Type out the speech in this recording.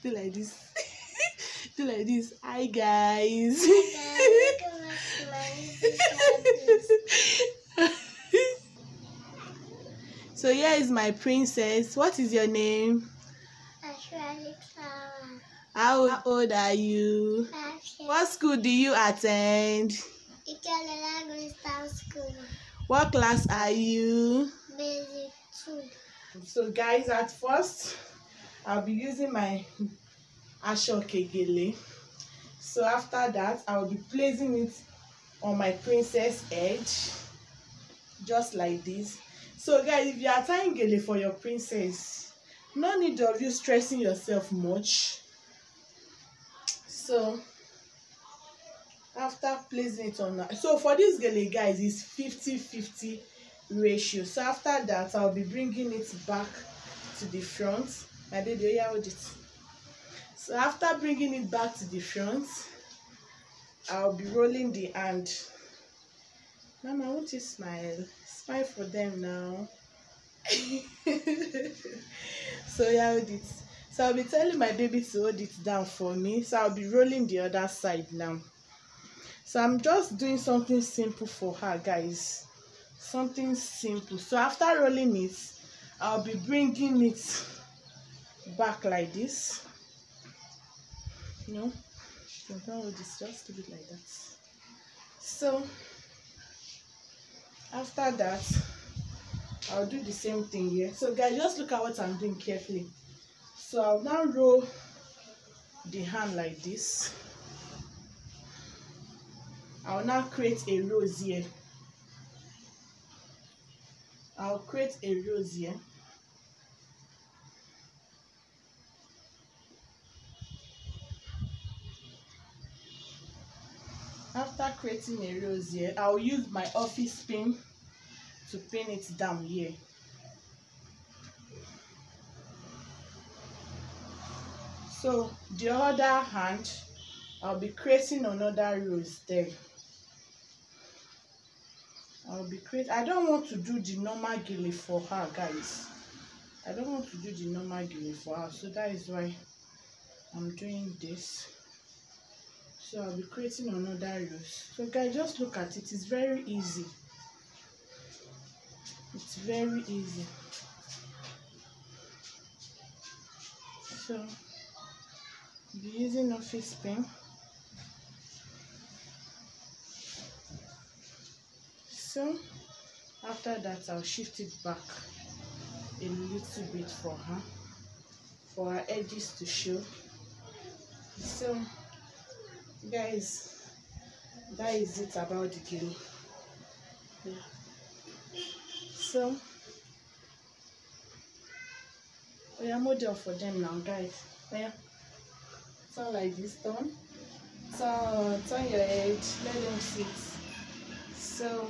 Do like this. Do like this. Hi guys. So here is my princess. What is your name? How old are you? What school do you attend? Gele school. What class are you? Basic 2. So guys, at first I'll be using my Gele. So after that I'll be placing it on my princess edge, just like this. So guys, if you are tying Gele for your princess, no need of you stressing yourself much. So after placing it on, so for this Gele guys, is 50-50 ratio. So after that I'll be bringing it back to the front. My baby, oh, hold it. So after bringing it back to the front, I'll be rolling the hand. Mama, won't you smile? Smile for them now. So yeah, hold it. So I'll be telling my baby to hold it down for me. So I'll be rolling the other side now. So I'm just doing something simple for her, guys. Something simple. So after rolling it, I'll be bringing it back like this. No, don't hold this, just keep it like that. So after that, I'll do the same thing here. So guys, just look at what I'm doing carefully. So I'll now roll the hand like this. I'll now create a rose here. I'll create a rose here. After creating a rose here, I'll use my office pin to pin it down here. So the other hand, I'll be creating another rose there. I don't want to do the normal Gele for her, guys. I don't want to do the normal Gele for her, so that is why I'm doing this. So I'll be creating another rose. So guys, just look at it. It's very easy. It's very easy. So I'll be using office pin. So after that, I'll shift it back a little bit for her edges to show. So guys, that is it about the Gele. Yeah. So we are model for them now, guys. Yeah. Turn like this, turn your head, let them sit. So